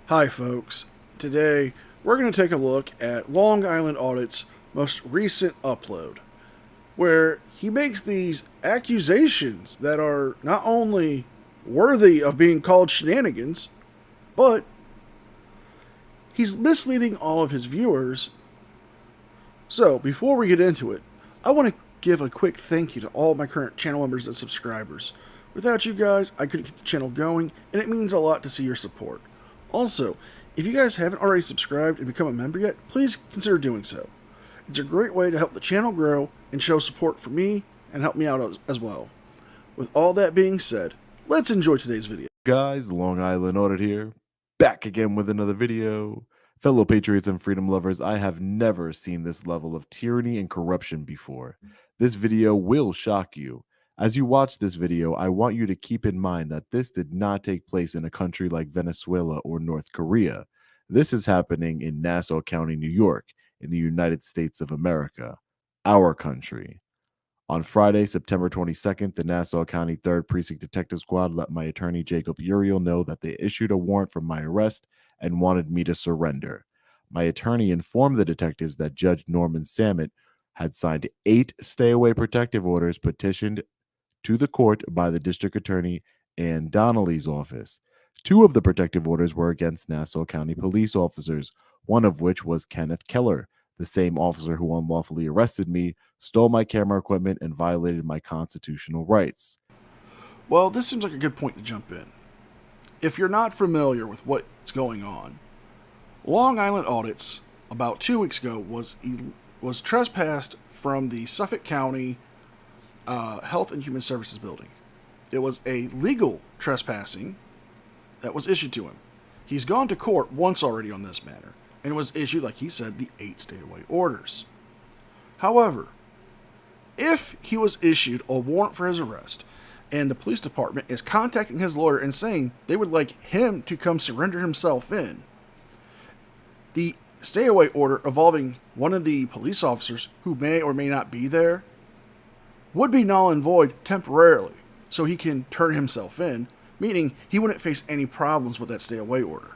Hi folks, today we're going to take a look at Long Island Audit's most recent upload, where he makes these accusations that are not only worthy of being called shenanigans, but he's misleading all of his viewers. So before we get into it, I want to give a quick thank you to all my current channel members and subscribers. Without you guys, I couldn't get the channel going, and it means a lot to see your support. Also, if you guys haven't already subscribed and become a member yet, please consider doing so. It's a great way to help the channel grow and show support for me and help me out as well. With all that being said, let's enjoy today's video. Guys, Long Island Audit here, back again with another video. Fellow patriots and freedom lovers, I have never seen this level of tyranny and corruption before. This video will shock you. As you watch this video, I want you to keep in mind that this did not take place in a country like Venezuela or North Korea. This is happening in Nassau County, New York, in the United States of America, our country. On Friday, September 22nd, the Nassau County 3rd Precinct Detective Squad let my attorney Jacob Uriel know that they issued a warrant for my arrest and wanted me to surrender. My attorney informed the detectives that Judge Norman Samet had signed 8 stay-away protective orders petitioned to the court by the district attorney Ann Donnelly's office. 2 of the protective orders were against Nassau County police officers, one of which was Kenneth Keller, the same officer who unlawfully arrested me, stole my camera equipment, and violated my constitutional rights. Well, this seems like a good point to jump in. If you're not familiar with what's going on, Long Island Audits about 2 weeks ago was trespassed from the Suffolk County Health and Human Services building. It was a legal trespassing that was issued to him. He's gone to court once already on this matter, and was issued, like he said, the 8 stay-away orders. However, if he was issued a warrant for his arrest, and the police department is contacting his lawyer and saying they would like him to come surrender himself in, the stay-away order involving one of the police officers who may or may not be there would be null and void temporarily, so he can turn himself in, meaning he wouldn't face any problems with that stay-away order.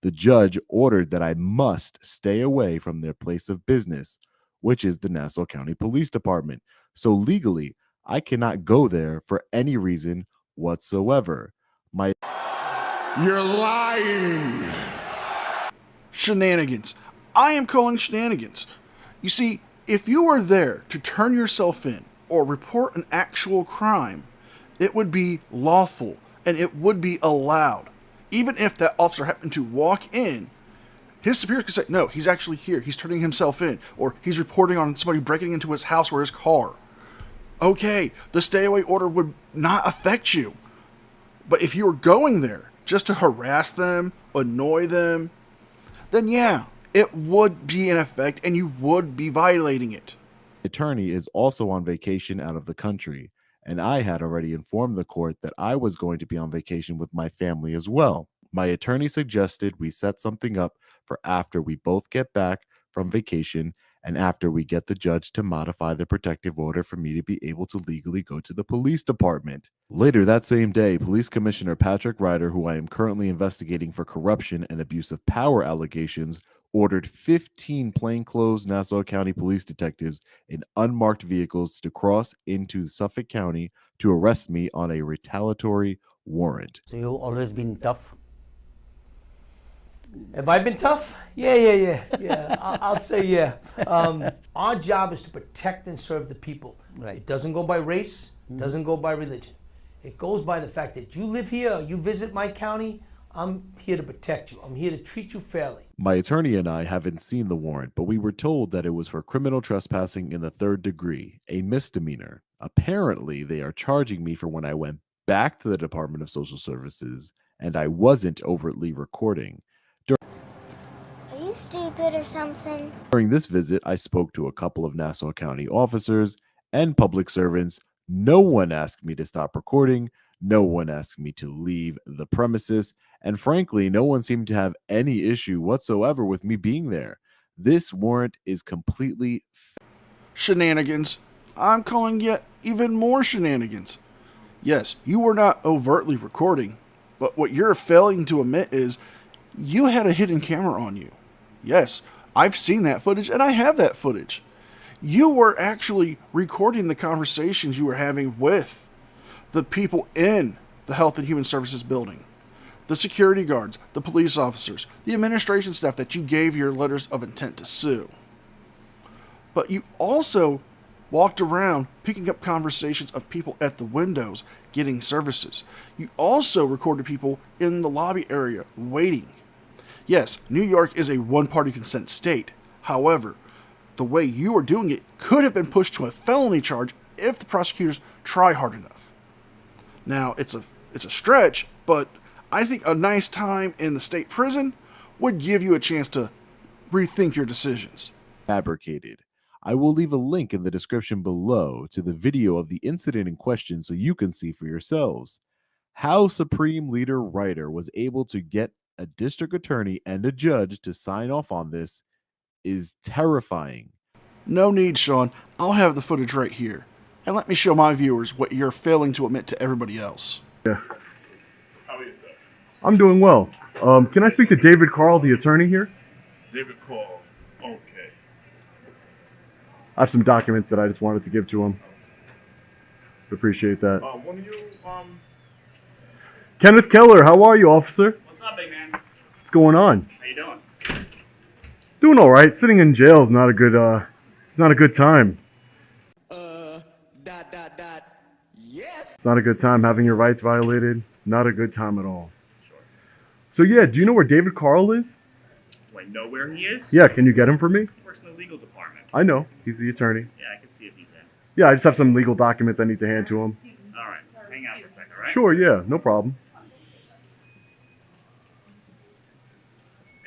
The judge ordered that I must stay away from their place of business, which is the Nassau County Police Department. So legally, I cannot go there for any reason whatsoever. You're lying. Shenanigans. I am calling shenanigans. You see, if you were there to turn yourself in or report an actual crime, it would be lawful and it would be allowed. Even if that officer happened to walk in, his superiors could say, no, he's actually here. He's turning himself in, or he's reporting on somebody breaking into his house or his car. Okay, the stay-away order would not affect you. But if you were going there just to harass them, annoy them, then yeah, it would be in effect and you would be violating it. The attorney is also on vacation out of the country, and I had already informed the court that I was going to be on vacation with my family as well. My attorney suggested we set something up for after we both get back from vacation and after we get the judge to modify the protective order for me to be able to legally go to the police department. Later that same day, Police Commissioner Patrick Ryder, who I am currently investigating for corruption and abuse of power allegations, ordered 15 plainclothes Nassau County police detectives in unmarked vehicles to cross into Suffolk County to arrest me on a retaliatory warrant. So you've always been tough? Have I been tough? Yeah. I'll say yeah. Our job is to protect and serve the people. Right. It doesn't go by race, doesn't go by religion. It goes by the fact that you live here, you visit my county, I'm here to protect you. I'm here to treat you fairly. My attorney and I haven't seen the warrant, but we were told that it was for criminal trespassing in the 3rd degree, a misdemeanor. Apparently, they are charging me for when I went back to the Department of Social Services and I wasn't overtly recording. Are you stupid or something? During this visit, I spoke to a couple of Nassau County officers and public servants. No one asked me to stop recording. No one asked me to leave the premises. And frankly, no one seemed to have any issue whatsoever with me being there. This warrant is completely Shenanigans. I'm calling yet even more shenanigans. Yes, you were not overtly recording, but what you're failing to admit is You had a hidden camera on you. Yes, I've seen that footage and I have that footage. You were actually recording the conversations you were having with the people in the Health and Human Services building, the security guards, the police officers, the administration staff that you gave your letters of intent to sue. But you also walked around picking up conversations of people at the windows getting services. You also recorded people in the lobby area waiting. Yes, New York is a one-party consent state. However, the way you are doing it could have been pushed to a felony charge if the prosecutors try hard enough. Now, it's a stretch, but I think a nice time in the state prison would give you a chance to rethink your decisions. Fabricated. I will leave a link in the description below to the video of the incident in question so you can see for yourselves. How Supreme Leader Ryder was able to get a district attorney and a judge to sign off on this is terrifying. No need, Sean. I'll have the footage right here. And let me show my viewers what you're failing to admit to everybody else. Yeah. I'm doing well. Can I speak to David Carl, the attorney here? David Carl. Okay. I have some documents that I just wanted to give to him. Appreciate that. One of you, Kenneth Keller, how are you, officer? what's up, big man? What's going on? How you doing? Doing all right. Sitting in jail is not a good. It's not a good time. Yes. It's not a good time having your rights violated. Not a good time at all. So yeah, do you know where David Carl is? Do I know where he is? Yeah, can you get him for me? He works in the legal department. I know. He's the attorney. Yeah, I can see if he's in. Yeah, I just have some legal documents I need to hand to him. All right. Hang out for a second, all right? Sure, yeah, no problem. How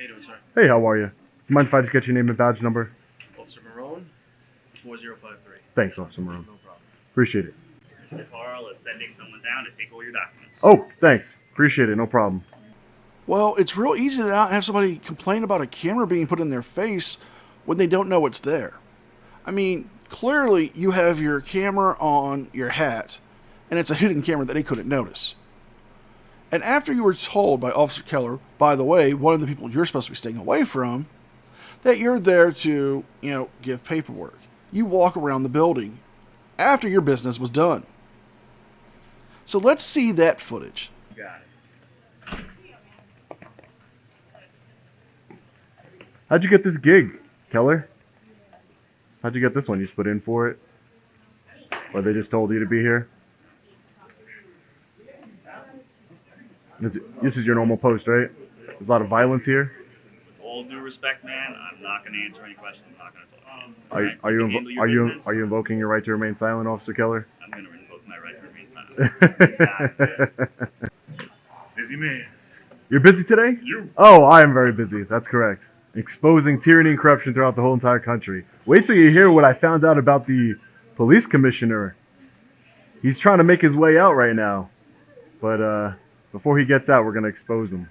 you doing, sir? Hey, how are you? Mind if I just get your name and badge number? Officer Marone, 4053. Thanks, Officer Marone. No problem. Appreciate it. Mr. Carl is sending someone down to take all your documents. Oh, thanks. Appreciate it. No problem. Well, it's real easy to not have somebody complain about a camera being put in their face when they don't know it's there. I mean, clearly you have your camera on your hat, and it's a hidden camera that they couldn't notice. And after you were told by Officer Keller, by the way, one of the people you're supposed to be staying away from, that you're there to, give paperwork, you walk around the building after your business was done. So let's see that footage. Got it. How'd you get this gig, Keller? How'd you get this one? You just put in for it? Or they just told you to be here? This is your normal post, right? There's a lot of violence here. With all due respect, man, I'm not going to answer any questions. I'm not going to talk. Are you invoking your right to remain silent, Officer Keller? I'm going to invoke my right to remain silent. Busy man. You're busy today? You. Oh, I am very busy. That's correct. Exposing tyranny and corruption throughout the whole entire country. Wait till you hear what I found out about the police commissioner. He's trying to make his way out right now. But before he gets out, we're going to expose him.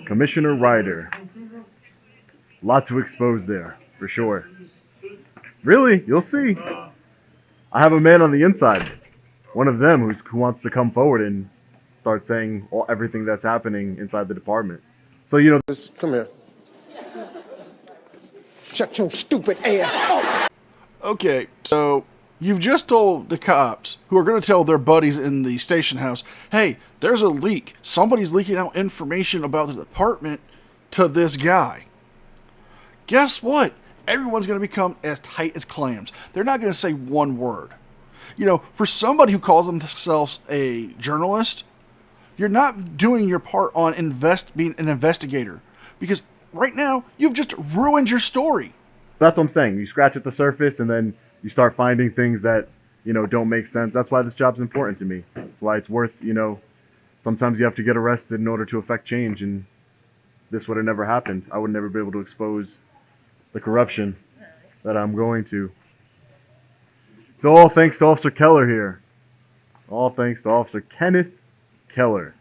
Commissioner Ryder. Lot to expose there, for sure. Really? You'll see. I have a man on the inside. One of them who wants to come forward and start saying everything that's happening inside the department. So, Come here. Shut your stupid ass up. Okay, so you've just told the cops, who are going to tell their buddies in the station house, hey, there's a leak. Somebody's leaking out information about the department to this guy. Guess what? Everyone's going to become as tight as clams. They're not going to say one word. For somebody who calls themselves a journalist, you're not doing your part on being an investigator. Because right now, you've just ruined your story. that's what I'm saying. You scratch at the surface and then you start finding things that, don't make sense. That's why this job's important to me. That's why it's worth, sometimes you have to get arrested in order to affect change. And this would have never happened. I would never be able to expose the corruption that I'm going to. It's all thanks to Officer Keller here. All thanks to Officer Kenneth Keller.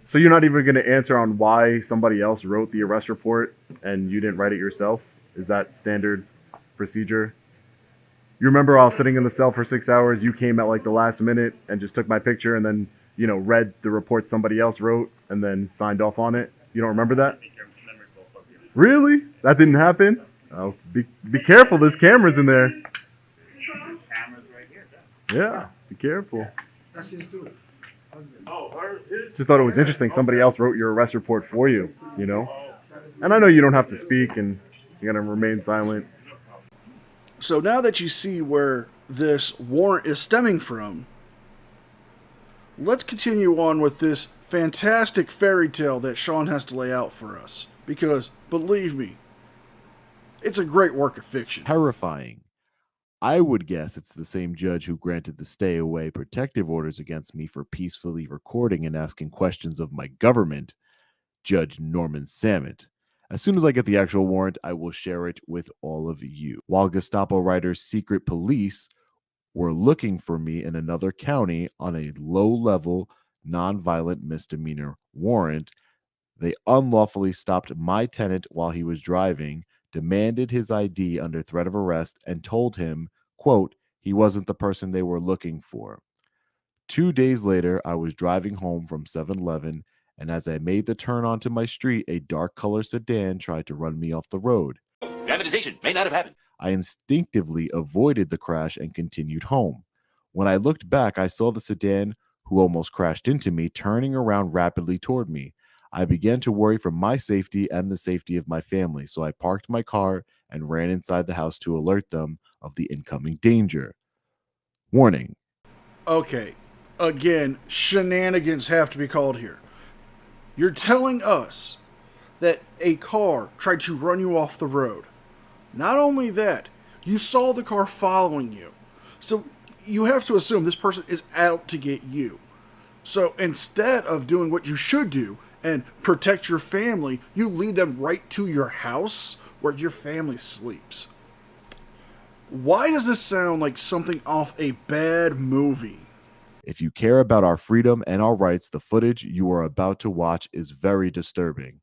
So you're not even going to answer on why somebody else wrote the arrest report and you didn't write it yourself? Is that standard procedure? You remember I was sitting in the cell for 6 hours. You came at like the last minute and just took my picture and then, you know, read the report somebody else wrote and then signed off on it. You don't remember that? Really? That didn't happen? Oh, be careful. There's cameras in there. Cameras right here. Yeah, be careful. Just thought it was interesting. Somebody else wrote your arrest report for you, you know? And I know you don't have to speak and you're going to remain silent. So now that you see where this warrant is stemming from, let's continue on with this fantastic fairy tale that Sean has to lay out for us. Because, believe me, it's a great work of fiction. Terrifying. I would guess it's the same judge who granted the stay away protective orders against me for peacefully recording and asking questions of my government, Judge Norman Samet. As soon as I get the actual warrant, I will share it with all of you. While Gestapo writers' secret police were looking for me in another county on a low-level, nonviolent misdemeanor warrant, they unlawfully stopped my tenant while he was driving, demanded his ID under threat of arrest, and told him, quote, he wasn't the person they were looking for. 2 days later, I was driving home from 7-Eleven, and as I made the turn onto my street, a dark color sedan tried to run me off the road. Dramatization may not have happened. I instinctively avoided the crash and continued home. When I looked back, I saw the sedan, who almost crashed into me, turning around rapidly toward me. I began to worry for my safety and the safety of my family, so I parked my car and ran inside the house to alert them of the incoming danger. Warning. Okay, again, shenanigans have to be called here. You're telling us that a car tried to run you off the road. Not only that, you saw the car following you. So you have to assume this person is out to get you. So instead of doing what you should do and protect your family, you lead them right to your house where your family sleeps. Why does this sound like something off a bad movie? If you care about our freedom and our rights, the footage you are about to watch is very disturbing.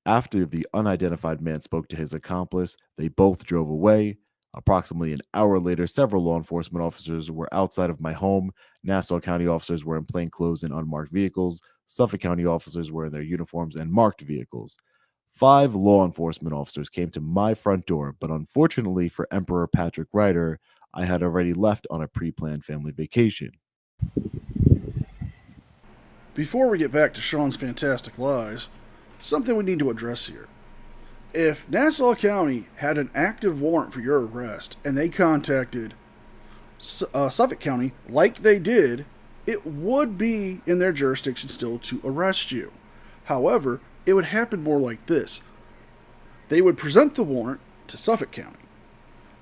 After the unidentified man spoke to his accomplice, they both drove away. Approximately an hour later, several law enforcement officers were outside of my home. Nassau County officers were in plain clothes and unmarked vehicles. Suffolk County officers were in their uniforms and marked vehicles. 5 law enforcement officers came to my front door, but unfortunately for Emperor Patrick Ryder, I had already left on a pre-planned family vacation. Before we get back to Sean's fantastic lies, something we need to address here. If Nassau County had an active warrant for your arrest and they contacted Suffolk County like they did, it would be in their jurisdiction still to arrest you. However, it would happen more like this. They would present the warrant to Suffolk County.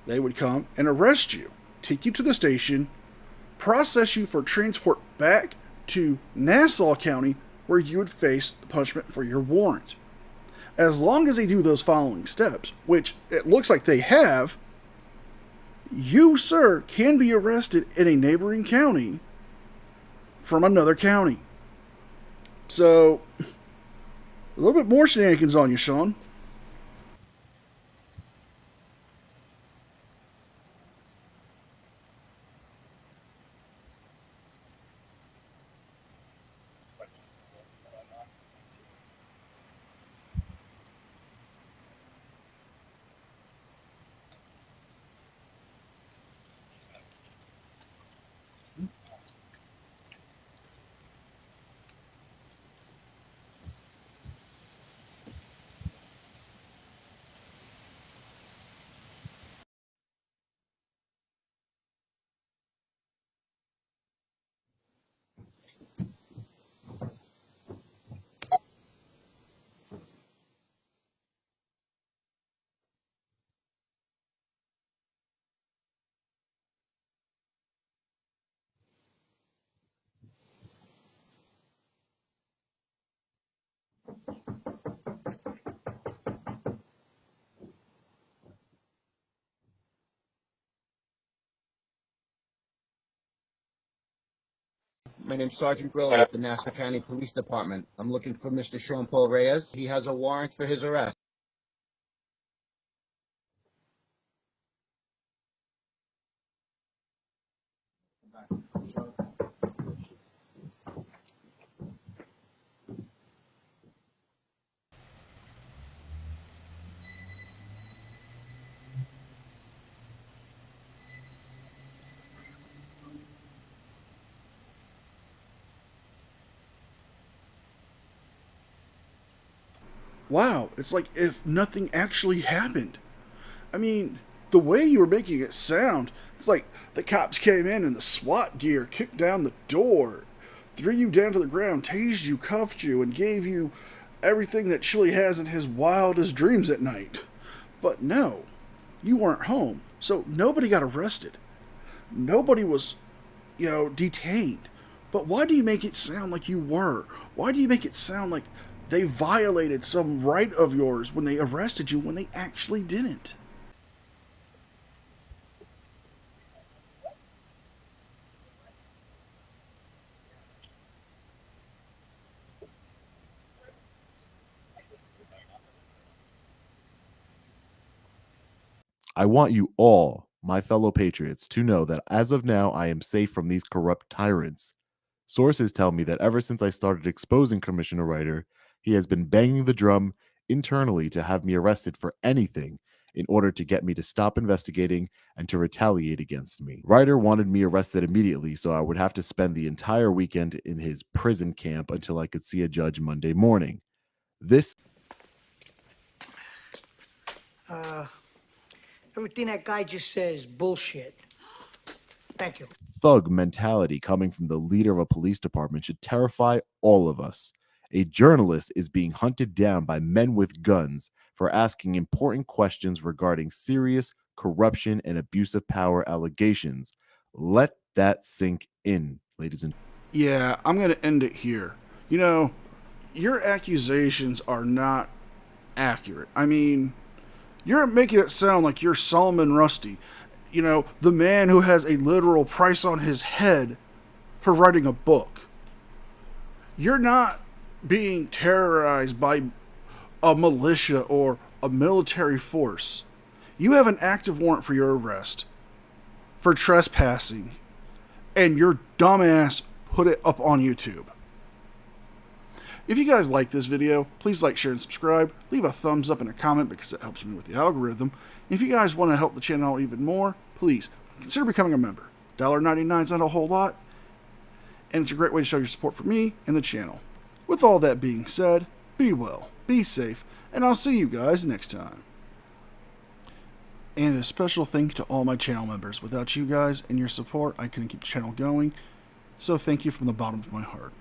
They would come and arrest you, take you to the station, process you for transport back to Nassau County, where you would face the punishment for your warrant. As long as they do those following steps, which it looks like they have, you, sir, can be arrested in a neighboring county from another county. So, a little bit more shenanigans on you, Sean. My name's Sergeant Grillo at the Nassau County Police Department. I'm looking for Mr. Sean Paul Reyes. He has a warrant for his arrest. Wow, it's like if nothing actually happened. I mean, the way you were making it sound, it's like the cops came in and the SWAT gear kicked down the door, threw you down to the ground, tased you, cuffed you, and gave you everything that Chili has in his wildest dreams at night. But no, you weren't home, so nobody got arrested. Nobody was, detained. But why do you make it sound like you were? Why do you make it sound like they violated some right of yours when they arrested you when they actually didn't? I want you all, my fellow patriots, to know that as of now, I am safe from these corrupt tyrants. Sources tell me that ever since I started exposing Commissioner Ryder, he has been banging the drum internally to have me arrested for anything in order to get me to stop investigating and to retaliate against me. Ryder wanted me arrested immediately, so I would have to spend the entire weekend in his prison camp until I could see a judge Monday morning. This Everything that guy just said is bullshit. Thank you. thug mentality coming from the leader of a police department should terrify all of us. A journalist is being hunted down by men with guns for asking important questions regarding serious corruption and abuse of power allegations. Let that sink in, ladies and Yeah, I'm going to end it here. Your accusations are not accurate. I mean, you're making it sound like you're Solomon Rusty, the man who has a literal price on his head for writing a book. You're not being terrorized by a militia or a military force. You have an active warrant for your arrest for trespassing, and your dumbass put it up on YouTube. If you guys like this video, please like, share, and subscribe. Leave a thumbs up and a comment because it helps me with the algorithm. If you guys want to help the channel out even more, please consider becoming a member. $1.99 is not a whole lot, and it's a great way to show your support for me and the channel. With all that being said, be well, be safe, and I'll see you guys next time. And a special thank you to all my channel members. Without you guys and your support, I couldn't keep the channel going. So thank you from the bottom of my heart.